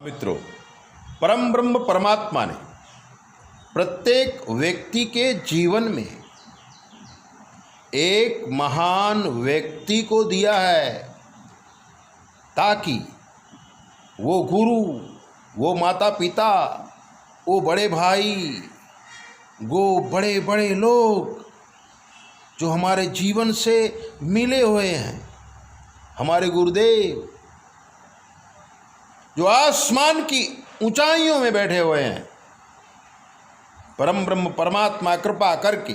मित्रों, परम ब्रह्म परमात्मा ने प्रत्येक व्यक्ति के जीवन में एक महान व्यक्ति को दिया है ताकि वो गुरु, वो माता पिता, वो बड़े भाई, वो बड़े बड़े लोग जो हमारे जीवन से मिले हुए हैं, हमारे गुरुदेव जो आसमान की ऊंचाइयों में बैठे हुए हैं, परम ब्रह्म परमात्मा कृपा करके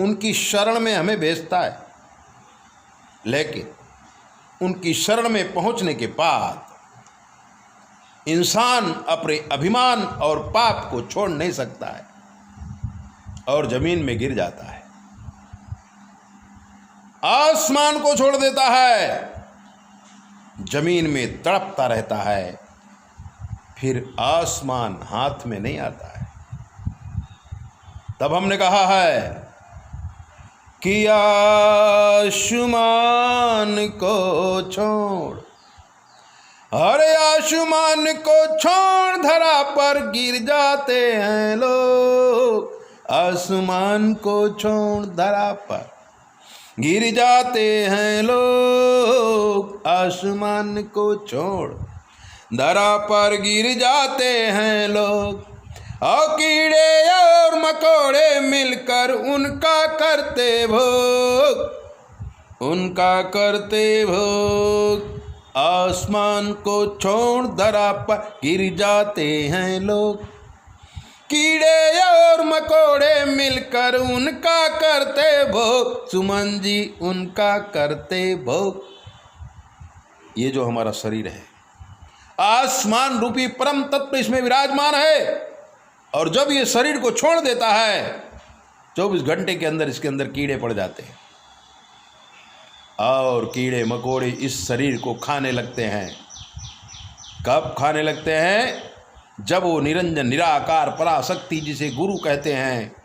उनकी शरण में हमें भेजता है। लेकिन उनकी शरण में पहुंचने के बाद इंसान अपने अभिमान और पाप को छोड़ नहीं सकता है और जमीन में गिर जाता है, आसमान को छोड़ देता है, जमीन में तड़पता रहता है, फिर आसमान हाथ में नहीं आता है। तब हमने कहा है कि आसमान को छोड़, अरे आसमान को छोड़ धरा पर गिर जाते हैं लोग, आसमान को छोड़ धरा पर गिर जाते हैं लोग, आसमान को छोड़ धरा पर गिर जाते हैं लोग। और कीड़े और मकोड़े मिलकर उनका करते भोग, उनका करते भोग, आसमान को छोड़ धरा पर गिर जाते हैं लोग। कीड़े और मकोड़े मिलकर उनका करते भोग, सुमन जी उनका करते भोग। ये जो हमारा शरीर है, आसमान रूपी परम तत्व इसमें विराजमान है, और जब ये शरीर को छोड़ देता है 24 घंटे के अंदर इसके अंदर कीड़े पड़ जाते हैं और कीड़े मकोड़े इस शरीर को खाने लगते हैं। कब खाने लगते हैं? जब वो निरंजन निराकार पराशक्ति, जिसे गुरु कहते हैं,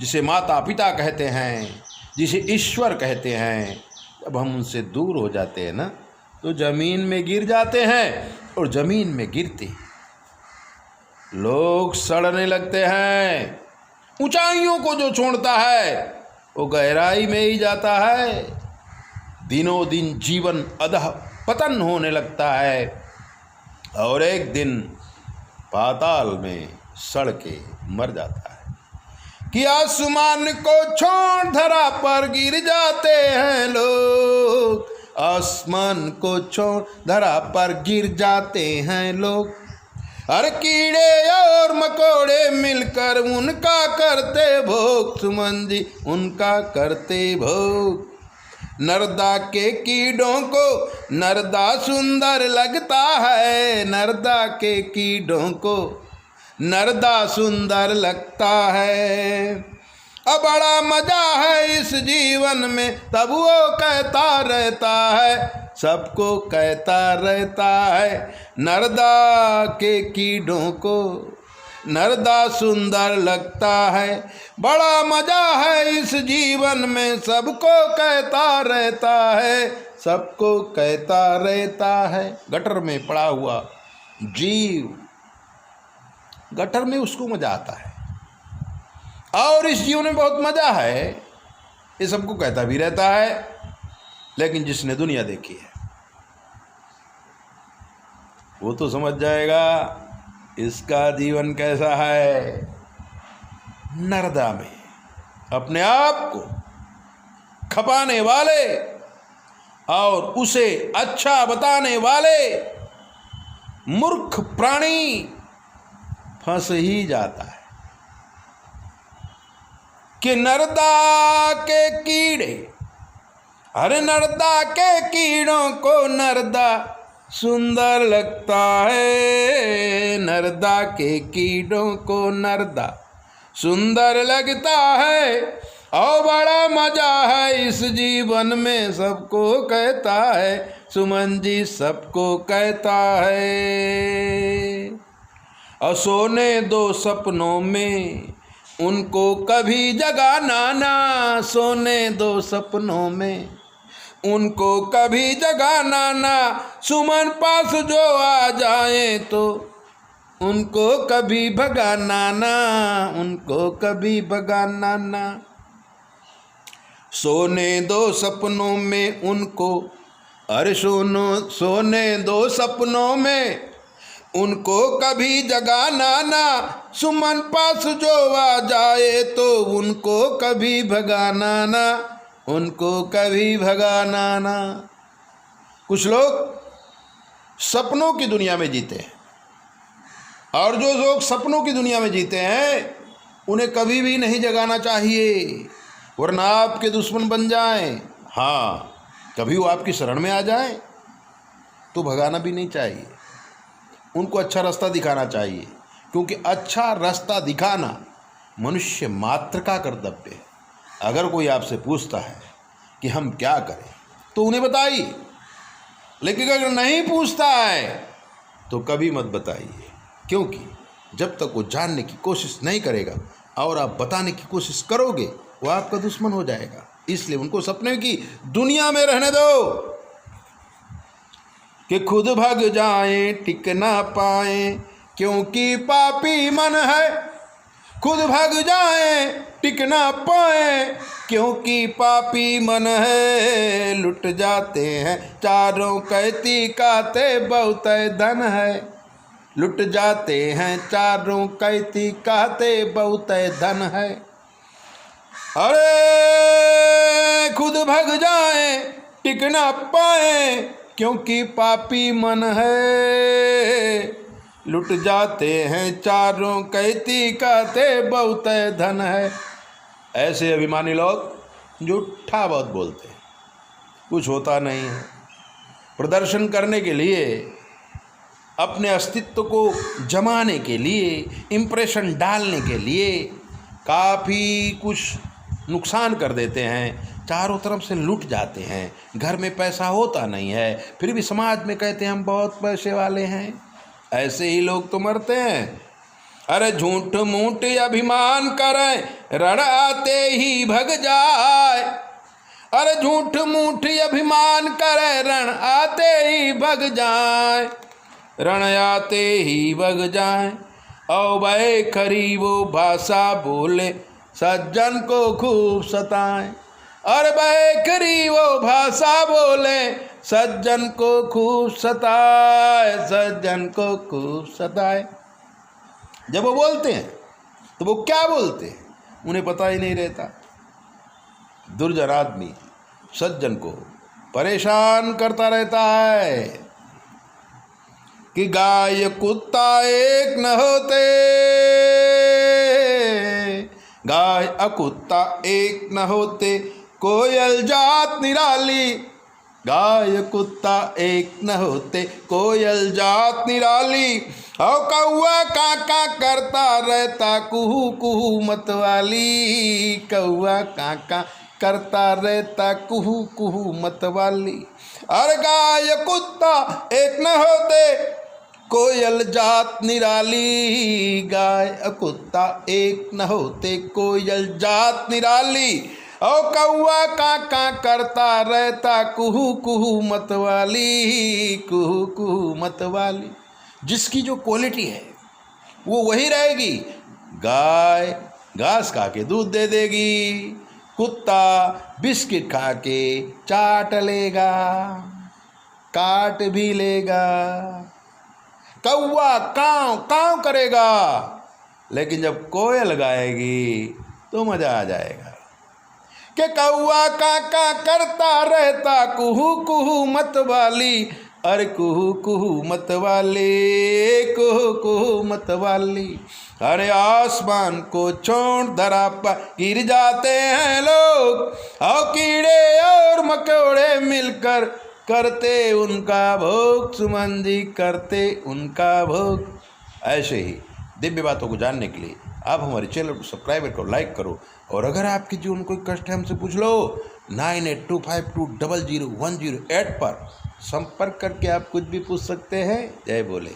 जिसे माता पिता कहते हैं, जिसे ईश्वर कहते हैं, जब हम उनसे दूर हो जाते हैं ना, तो जमीन में गिर जाते हैं, और जमीन में गिरते लोग सड़ने लगते हैं। ऊंचाइयों को जो छोड़ता है वो गहराई में ही जाता है, दिनों दिन जीवन अधः पतन होने लगता है, और एक दिन पाताल में सड़ के मर जाता है। कि आसमान को छोड़ धरा पर गिर जाते हैं लोग, आसमान को छोड़ धरा पर गिर जाते हैं लोग। हर कीड़े और मकोड़े मिलकर उनका करते भोग, सुमन जी उनका करते भोग। नरदा के कीड़ों को नरदा सुंदर लगता है, नरदा के कीड़ों को नरदा सुंदर लगता है। अब बड़ा मजा है इस जीवन में, तब वो कहता रहता है, सबको कहता रहता है, नरदा के कीड़ों को नरदा सुंदर लगता है। बड़ा मजा है इस जीवन में, सबको कहता रहता है, सबको कहता रहता है। गटर में पड़ा हुआ जीव, गटर में उसको मजा आता है, और इस जीवन में बहुत मजा है, ये सबको कहता भी रहता है। लेकिन जिसने दुनिया देखी है वो तो समझ जाएगा इसका जीवन कैसा है। नरदा में अपने आप को खपाने वाले और उसे अच्छा बताने वाले मूर्ख प्राणी फंस ही जाता है। कि नरदा के कीड़े, अरे नरदा के कीड़ों को नरदा सुंदर लगता है, नरदा के कीड़ों को नरदा सुंदर लगता है। और बड़ा मजा है इस जीवन में, सबको कहता है, सुमन जी सबको कहता है। और सोने दो सपनों में उनको कभी जगाना ना, सोने दो सपनों में उनको कभी जगाना ना, सुमन पास जो आ जाए तो उनको कभी भगाना ना, उनको कभी भगाना ना। सोने दो सपनों में उनको, अरे सोने दो सपनों में उनको कभी जगाना ना, सुमन पास जो आ जाए तो उनको कभी भगाना ना, उनको कभी भगाना ना। कुछ लोग सपनों की दुनिया में जीते हैं, और जो लोग सपनों की दुनिया में जीते हैं उन्हें कभी भी नहीं जगाना चाहिए, वरना आपके दुश्मन बन जाएं। हाँ, कभी वो आपकी शरण में आ जाएं तो भगाना भी नहीं चाहिए, उनको अच्छा रास्ता दिखाना चाहिए, क्योंकि अच्छा रास्ता दिखाना मनुष्य मात्र का कर्तव्य है। अगर कोई आपसे पूछता है कि हम क्या करें तो उन्हें बताइए, लेकिन अगर नहीं पूछता है तो कभी मत बताइए, क्योंकि जब तक वो जानने की कोशिश नहीं करेगा और आप बताने की कोशिश करोगे वो आपका दुश्मन हो जाएगा। इसलिए उनको सपने की दुनिया में रहने दो कि खुद भाग जाएं टिक ना पाएं, क्योंकि पापी मन है। खुद भाग जाएं टिक ना पाएं, क्योंकि पापी मन है। लुट जाते हैं चारों कैती काते बहुत धन है, लुट जाते हैं चारों कैती काते बहुत धन है। अरे खुद भाग जाएं टिक ना पाएं, क्योंकि पापी मन है। लुट जाते हैं चारों कैती काते बहुत धन है। ऐसे अभिमानी लोग झूठा बहुत बोलते हैं, कुछ होता नहीं है। प्रदर्शन करने के लिए, अपने अस्तित्व को जमाने के लिए, इम्प्रेशन डालने के लिए काफ़ी कुछ नुकसान कर देते हैं, चारों तरफ से लूट जाते हैं। घर में पैसा होता नहीं है, फिर भी समाज में कहते हैं हम बहुत पैसे वाले हैं। ऐसे ही लोग तो मरते हैं। अरे झूठ मूठ अभिमान करें, रण आते ही भग जाए। अरे झूठ मूठ अभिमान करे, रण आते ही भग जाए। रण आते ही भग जाए। औ भाई खरी वो भाषा बोले, सज्जन को खूब सताएं। और बैखरी वो भाषा बोले, सज्जन को खूब सताए, सज्जन को खूब सताए। जब वो बोलते हैं तो वो क्या बोलते हैं उन्हें पता ही नहीं रहता। दुर्जन आदमी सज्जन को परेशान करता रहता है कि गाय कुत्ता एक न होते, गाय अकुत्ता एक न होते, कोयल जात निराली। गाय कुत्ता एक न होते, कोयल जात निराली। और कौआ काका करता रहता कुहू कुहू मतवाली। कौआ काका करता रहता कुहू कुहू मतवाली। अरे गाय कुत्ता एक न होते, कोयल जात निराली। गाय कुत्ता एक न होते, कोयल जात निराली। और कौआ काका करता रहता कुहू कुहू मतवाली। कुहू कुहू मतवाली। जिसकी जो क्वालिटी है वो वही रहेगी। गाय घास खा के दूध दे देगी, कुत्ता बिस्किट खा के चाट लेगा, काट भी लेगा। कौआ काँव काँव करेगा, लेकिन जब कोयल गाएगी तो मजा आ जाएगा कि कौआ काका करता रहता कुहू कुहू मतवाली। अरे कुहू कुहू मतवाली, कुहू कुहू मतवाली। अरे आसमान को छोड़ धरा पर गिर जाते हैं लोग, और कीड़े और मकोड़े मिलकर करते उनका भोग। सुमन जी करते उनका भोग। ऐसे ही दिव्य बातों को जानने के लिए आप हमारे चैनल को सब्सक्राइब करो, लाइक करो। और अगर आपके जीवन में कोई कष्ट है हमसे पूछ लो। 9825200108 पर संपर्क करके आप कुछ भी पूछ सकते हैं। जय बोले।